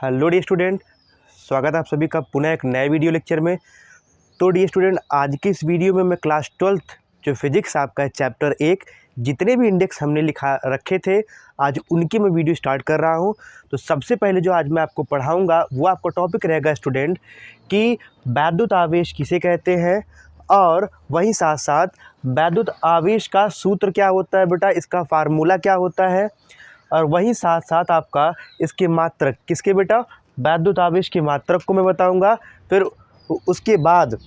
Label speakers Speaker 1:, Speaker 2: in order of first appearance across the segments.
Speaker 1: Hello dear student, स्वागत है आप सभी का पुनः एक नए वीडियो लेक्चर में। तो डी स्टूडेंट, आज की इस वीडियो में मैं क्लास 12th जो फिजिक्स आपका है चैप्टर 1 जितने भी इंडेक्स हमने लिखा रखे थे आज उनकी मैं वीडियो स्टार्ट कर रहा हूं। तो सबसे पहले जो आज मैं आपको पढ़ाऊंगा वो आपका टॉपिक रहेगा स्टूडेंट कि वैद्युत आवेश किसे कहते हैं, और वहीं साथ साथ वैद्युत आवेश का सूत्र क्या होता है बेटा, इसका फार्मूला क्या होता है, और वहीं साथ साथ आपका इसके मात्रक किसके बेटा, वैद्युत आवेश के मात्रक को मैं बताऊंगा। फिर उसके बाद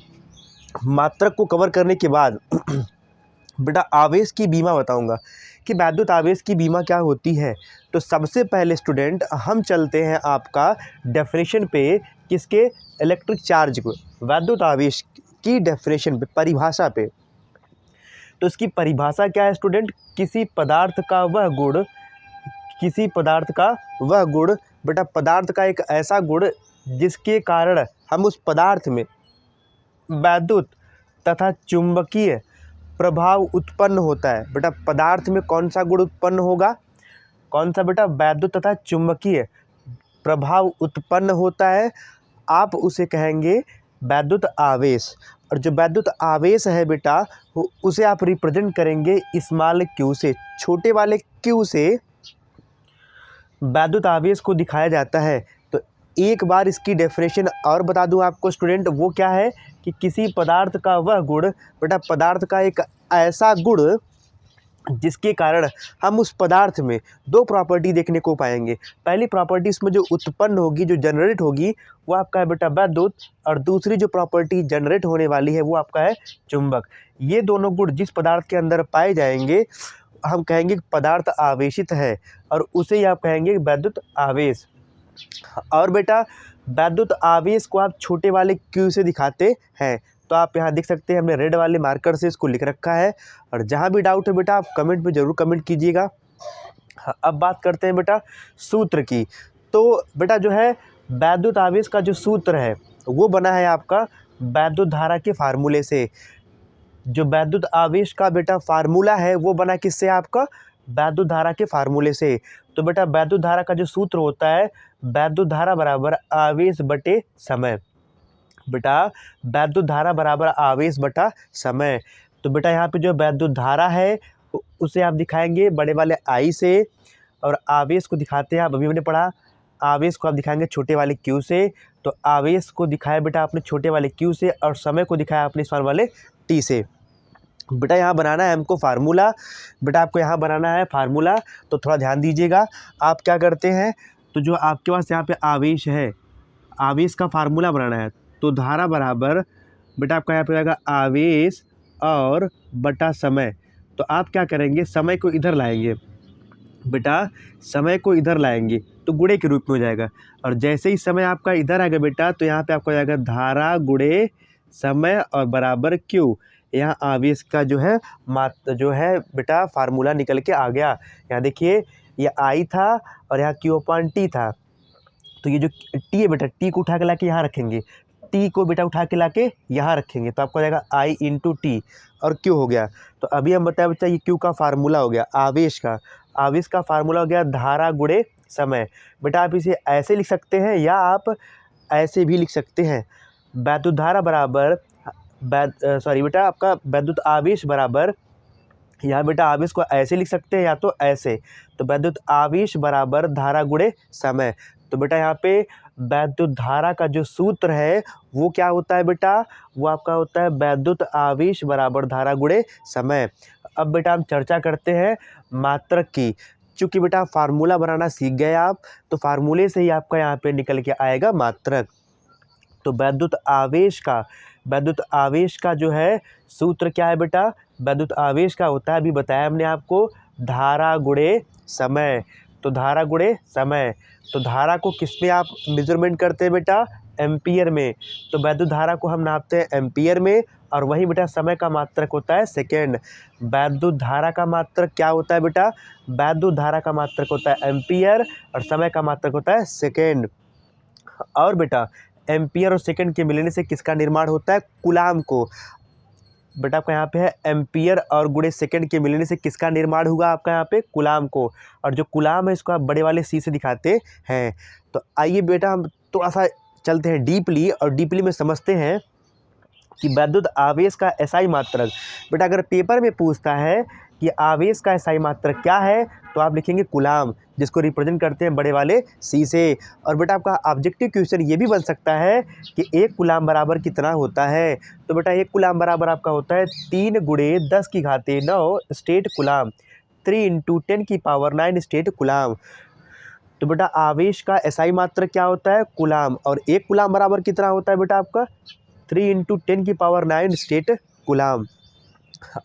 Speaker 1: मात्रक को कवर करने के बाद बेटा आवेश की बीमा बताऊंगा कि वैद्युत आवेश की बीमा क्या होती है। तो सबसे पहले स्टूडेंट हम चलते हैं आपका डेफिनेशन पे, किसके, इलेक्ट्रिक चार्ज को, वैद्युत आवेश की डेफिनेशन पे, परिभाषा पे। तो इसकी परिभाषा क्या है स्टूडेंट, किसी पदार्थ का वह गुण, किसी पदार्थ का वह गुण बेटा, पदार्थ का एक ऐसा गुण जिसके कारण हम उस पदार्थ में वैद्युत तथा चुंबकीय प्रभाव उत्पन्न होता है। बेटा पदार्थ में कौन सा गुण उत्पन्न होगा, कौन सा बेटा, वैद्युत तथा चुंबकीय प्रभाव उत्पन्न होता है, आप उसे कहेंगे वैद्युत आवेश। और जो वैद्युत आवेश है बेटा उसे आप रिप्रेजेंट करेंगे स्मॉल क्यू से, छोटे वाले क्यू से वैद्युत आवेश को दिखाया जाता है। तो एक बार इसकी डेफिनेशन और बता दूं आपको स्टूडेंट, वो क्या है कि किसी पदार्थ का वह गुण बेटा, पदार्थ का एक ऐसा गुण जिसके कारण हम उस पदार्थ में दो प्रॉपर्टी देखने को पाएंगे। पहली प्रॉपर्टी इसमें जो उत्पन्न होगी, जो जनरेट होगी, वो आपका है बेटा वैद्युत, और दूसरी जो प्रॉपर्टी जनरेट होने वाली है वो आपका है चुंबक। ये दोनों गुण जिस पदार्थ के अंदर पाए जाएंगे हम कहेंगे पदार्थ आवेशित है, और उसे ही आप कहेंगे वैद्युत आवेश। और बेटा वैद्युत आवेश को आप छोटे वाले क्यू से दिखाते हैं। तो आप यहाँ देख सकते हैं हमने रेड वाले मार्कर से इसको लिख रखा है, और जहाँ भी डाउट है बेटा आप कमेंट में ज़रूर कमेंट कीजिएगा। अब बात करते हैं बेटा सूत्र की। तो बेटा जो है वैद्युत आवेश का जो सूत्र है वो बना है आपका वैद्युत धारा के फार्मूले से। जो वैद्युत आवेश का बेटा फार्मूला है वो बना किससे, आपका वैद्युत धारा के फार्मूले से। तो बेटा वैद्युत धारा का जो सूत्र होता है, वैद्युत धारा बराबर आवेश बटे समय। बेटा वैद्युत धारा बराबर आवेश बटा समय। तो बेटा यहाँ पे जो वैद्युत धारा है उसे आप दिखाएंगे बड़े वाले आई से, और आवेश को दिखाते हैं, आप अभी मैंने पढ़ा, आवेश को आप दिखाएंगे छोटे वाले क्यू से। तो आवेश को दिखाया बेटा आपने छोटे वाले क्यू से, और समय को दिखाया आपने स्मॉल वाले टी से। बेटा यहाँ बनाना है हमको फार्मूला, बेटा आपको यहाँ बनाना है फार्मूला। तो थोड़ा ध्यान दीजिएगा, आप क्या करते हैं, तो जो आपके पास यहाँ पे आवेश है, आवेश का फार्मूला बनाना है। तो धारा बराबर बेटा आपका यहाँ पे आएगा आवेश और बटा समय। तो आप क्या करेंगे, समय को इधर लाएंगे, बेटा समय को इधर लाएंगे तो गुणे के रूप में हो जाएगा। और जैसे ही समय आपका इधर आएगा बेटा तो यहाँ पे आपका हो जाएगा धारा गुणे समय और बराबर क्यू। यहाँ आवेश का जो है जो है बेटा फार्मूला निकल के आ गया। यहाँ देखिए ये आई था और यहाँ क्यू अपॉन टी था। तो ये जो टी है बेटा, टी को उठा के ला के यहाँ रखेंगे, टी को बेटा उठा के ला के यहाँ रखेंगे, तो आपको हो जाएगा आई इंटू टी और क्यू हो गया। तो अभी हम बताया बच्चा ये क्यू का फार्मूला हो गया, आवेश का, आवेश का फार्मूला हो गया धारा गुणे समय। बेटा आप इसे ऐसे लिख सकते हैं या आप ऐसे भी लिख सकते हैं, वैद्युत धारा बराबर बेटा आपका वैद्युत आवेश बराबर, यहाँ बेटा आवेश को ऐसे लिख सकते हैं या तो ऐसे। तो वैद्युत आवेश बराबर धारा गुणे समय। तो बेटा यहाँ पे वैद्युत धारा का जो सूत्र है वो क्या होता है बेटा, वो आपका होता है वैद्युत आवेश बराबर धारा गुणे समय। अब बेटा हम चर्चा करते हैं मात्रक की। चूँकि बेटा फार्मूला बनाना सीख गए आप, तो फार्मूले से ही आपका यहाँ पे निकल के आएगा मात्रक। तो वैद्युत आवेश का जो है सूत्र क्या है बेटा, वैद्युत आवेश का होता है, अभी बताया हमने आपको, धारा गुणे समय। तो धारा गुणे समय, तो धारा को किस में आप मेजरमेंट करते हैं बेटा, एम्पियर में। तो वैद्युत धारा को हम नापते हैं एम्पियर में, और वही बेटा समय का मात्रक होता है सेकेंड। वैद्युत धारा का मात्रक क्या होता है बेटा, वैद्युत धारा का मात्रक होता है एम्पियर और समय का मात्रक होता है सेकेंड। और बेटा एम्पियर और सेकंड के मिलने से किसका निर्माण होता है, कूलाम को। बेटा आपका यहाँ पे है एम्पियर और गुणे सेकंड के मिलने से किसका निर्माण हुआ आपका यहाँ पे कूलाम को, और जो कूलाम है इसको आप बड़े वाले सी से दिखाते हैं। तो आइए बेटा हम थोड़ा सा चलते हैं डीपली और डीपली में समझते हैं कि वैद्युत आवेश का एसआई मात्रक। बेटा अगर पेपर में पूछता है कि आवेश का एसआई मात्रक क्या है तो आप लिखेंगे कूलाम, जिसको रिप्रेजेंट करते हैं बड़े वाले सी से। और बेटा आपका ऑब्जेक्टिव क्वेश्चन ये भी बन सकता है कि एक कूलाम बराबर कितना होता है। तो बेटा एक कूलाम बराबर आपका होता है 3 × 10⁹ स्टेट कूलाम, 3 × 10⁹ स्टेट कूलाम। तो बेटा आवेश का एसआई मात्रक क्या होता है कूलाम, और एक कूलाम बराबर कितना होता है बेटा आपका 3 × 10⁹ state coulomb.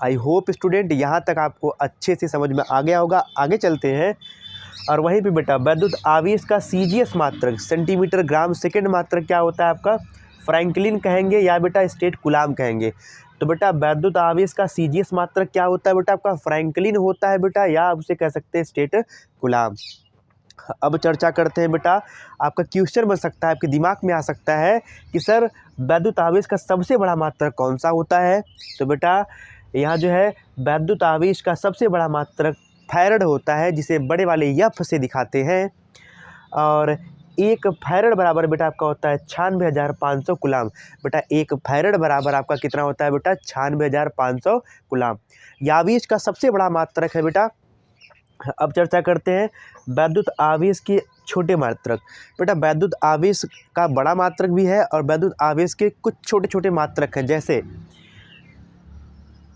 Speaker 1: I hope student यहाँ तक आपको अच्छे से समझ में आ गया होगा। आगे चलते हैं और वहीं पे बेटा वैद्युत आवेश का सीजीएस मात्रक सेंटीमीटर ग्राम सेकंड मात्रक क्या होता है आपका फ्रैंकलिन कहेंगे या बेटा स्टेट कूलाम कहेंगे। तो बेटा वैद्युत आवेश का सीजीएस मात्रक क्या होता है बेटा आपका फ्रैंकलिन होता है बेटा, या आप उसे कह सकते हैं स्टेट कूलाम। अब चर्चा करते हैं बेटा, आपका क्वेश्चन बन सकता है, आपके दिमाग में आ सकता है कि सर वैद्युत आवेश का सबसे बड़ा मात्रक कौन सा होता है। तो बेटा यहाँ जो है वैद्युत आवेश का सबसे बड़ा मात्रक फैरड होता है, जिसे बड़े वाले यफ से दिखाते हैं। और एक फैरड बराबर बेटा आपका होता है 96,500 कूलाम। बेटा एक फैरड बराबर आपका कितना होता है बेटा 96,500 कूलाम। यह आवेश का सबसे बड़ा मात्रक है बेटा। अब चर्चा करते हैं वैद्युत आवेश के छोटे मात्रक। बेटा वैद्युत आवेश का बड़ा मात्रक भी है और वैद्युत आवेश के कुछ छोटे छोटे मात्रक हैं, जैसे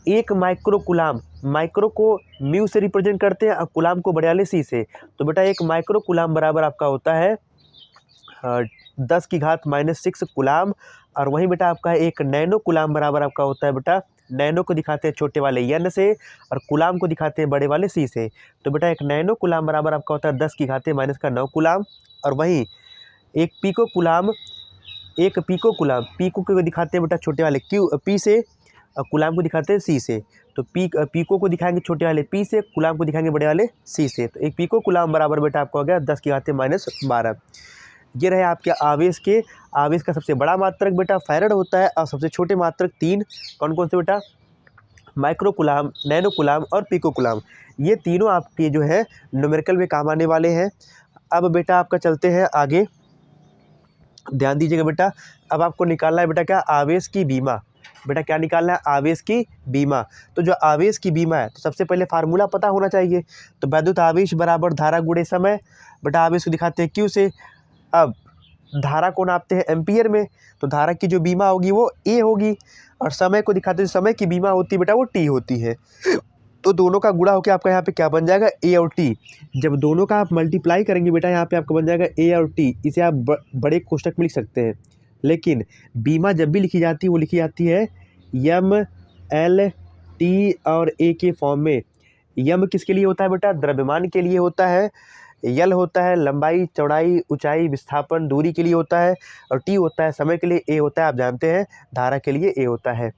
Speaker 1: एक माइक्रो कूलाम, माइक्रो को म्यू से रिप्रेजेंट करते हैं और कूलाम को बड़े वाले सी से। तो बेटा एक माइक्रो कूलाम बराबर आपका होता है 10⁻⁻6 कूलाम। और वहीं बेटा आपका एक नैनो कूलाम बराबर आपका होता है बेटा, नैनो को दिखाते हैं छोटे वाले एन से और कूलाम को दिखाते हैं बड़े वाले सी से। तो बेटा एक नैनो कूलाम बराबर आपका होता है 10⁻⁻9 कूलाम। और वहीं एक पीको कूलाम, पीको को दिखाते हैं बेटा छोटे वाले पी से और कूलाम को दिखाते हैं सी से। तो पीको को दिखाएंगे छोटे वाले पी से, कूलाम को दिखाएंगे बड़े वाले सी से। तो एक पीको कूलाम बराबर बेटा आपका हो गया 10⁻⁻12। ये रहे आपके आवेश का सबसे बड़ा मात्रक बेटा फैरड होता है, और सबसे छोटे मात्रक 3 कौन कौन से बेटा माइक्रो कूलाम, नैनो कूलाम और पीको कूलाम। ये तीनों आपके जो है न्यूमेरिकल में काम आने वाले हैं। अब बेटा आपका चलते हैं आगे, ध्यान दीजिएगा बेटा। अब आपको निकालना है बेटा क्या आवेश की बीमा। बेटा क्या निकालना है आवेश की बीमा। तो जो आवेश की बीमा है तो सबसे पहले फार्मूला पता होना चाहिए। तो वैद्युत आवेश बराबर धारा गुणे समय। बेटा आवेश को दिखाते हैं क्यू से, अब धारा को नापते हैं एम्पियर में, तो धारा की जो बीमा होगी वो ए होगी, और समय को दिखाते हैं समय की बीमा होती है बेटा वो टी होती है। तो दोनों का गुणा होकर आपका यहाँ पे क्या बन जाएगा ए और टी। जब दोनों का आप मल्टीप्लाई करेंगे बेटा यहाँ पे आपका बन जाएगा ए और टी। इसे आप बड़े कोष्टक में लिख सकते हैं, लेकिन बीमा जब भी लिखी जाती है वो लिखी जाती है यम एल टी और ए के फॉर्म में। यम किसके लिए होता है बेटा द्रव्यमान के लिए होता है, यल होता है लंबाई चौड़ाई ऊंचाई विस्थापन दूरी के लिए होता है, और टी होता है समय के लिए, ए होता है आप जानते हैं धारा के लिए ए होता है।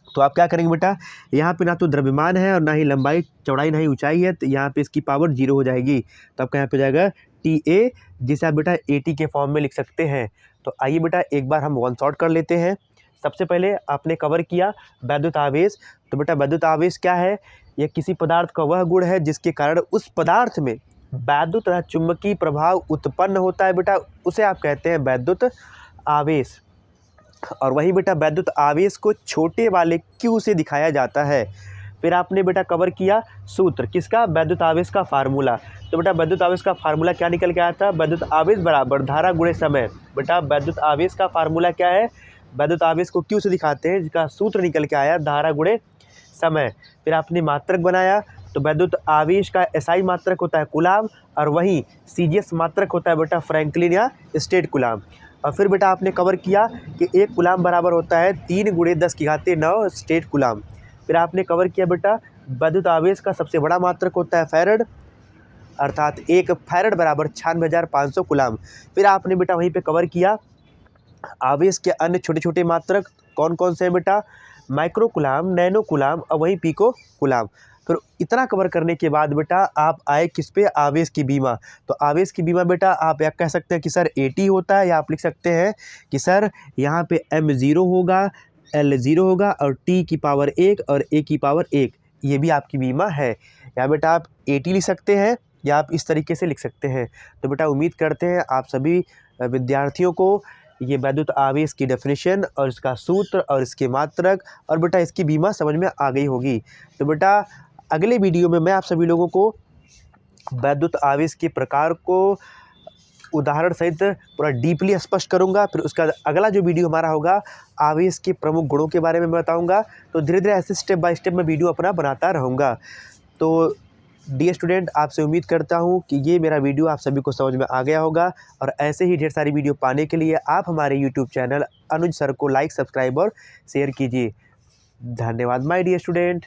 Speaker 1: तो आप क्या करेंगे बेटा यहाँ पे ना तो द्रव्यमान है और ना ही लंबाई चौड़ाई ना ही ऊंचाई है, तो यहाँ पे इसकी पावर 0 हो जाएगी। तो आपका यहाँ पे जाएगा टी ए, जिसे आप बेटा ए टी के फॉर्म में लिख सकते हैं। तो आइए बेटा एक बार हम वन शॉट कर लेते हैं। सबसे पहले आपने कवर किया वैद्युत आवेश। तो बेटा वैद्युत आवेश क्या है, यह किसी पदार्थ का वह गुण है जिसके कारण उस पदार्थ में वैद्युत तथा चुंबकीय प्रभाव उत्पन्न होता है बेटा, उसे आप कहते हैं वैद्युत आवेश। और वही बेटा वैद्युत आवेश को छोटे वाले क्यू से दिखाया जाता है। फिर आपने बेटा कवर किया सूत्र किसका वैद्युत आवेश का फार्मूला। तो बेटा वैद्युत आवेश का फार्मूला क्या निकल के आया था वैद्युत आवेश बराबर धारा गुणे समय। बेटा वैद्युत आवेश का फार्मूला क्या है, वैद्युत आवेश को क्यू से दिखाते हैं जिसका सूत्र निकल के आया धारा गुणे समय। फिर आपने मात्रक बनाया, तो वैद्युत आवेश का एसआई मात्रक होता है कूलाम, और वहीं सीजीएस मात्रक होता है बेटा फ्रैंकलिन या स्टेट कूलाम। और फिर बेटा आपने कवर किया कि एक कूलाम बराबर होता है 3 × 10⁹ स्टेट कूलाम। फिर आपने कवर किया बेटा वैद्युत आवेश का सबसे बड़ा मात्रक होता है फैरड, अर्थात एक फैरड बराबर 96,500 कूलाम। फिर आपने बेटा वहीं पे कवर किया आवेश के अन्य छोटे छोटे मात्रक कौन कौन से हैं बेटा माइक्रो कूलाम, नैनो कूलाम और वहीं पीको कूलाम। फिर इतना कवर करने के बाद बेटा आप आए किस पे आवेश की बीमा। तो आवेश की बीमा बेटा आप या कह सकते हैं कि सर 80 होता है, या आप लिख सकते हैं कि सर यहाँ पे m0 होगा, L 0 होगा और T की पावर 1 और A की पावर 1, ये भी आपकी बीमा है। या बेटा आप AT लिख सकते हैं या आप इस तरीके से लिख सकते हैं। तो बेटा उम्मीद करते हैं आप सभी विद्यार्थियों को ये वैद्युत आवेश की डेफिनेशन और इसका सूत्र और इसके मात्रक और बेटा इसकी बीमा समझ में आ गई होगी। तो बेटा अगले वीडियो में मैं आप सभी लोगों को वैद्युत आवेश के प्रकार को उदाहरण सहित पूरा डीपली स्पष्ट करूंगा। फिर उसका अगला जो वीडियो हमारा होगा आवेश के प्रमुख गुणों के बारे में बताऊंगा। तो धीरे धीरे ऐसे स्टेप बाय स्टेप मैं वीडियो अपना बनाता रहूँगा। तो डियर स्टूडेंट, आपसे उम्मीद करता हूँ कि ये मेरा वीडियो आप सभी को समझ में आ गया होगा और ऐसे ही ढेर सारी वीडियो पाने के लिए आप हमारे यूट्यूब चैनल अनुज सर को लाइक, सब्सक्राइब और शेयर कीजिए। धन्यवाद माय डियर स्टूडेंट।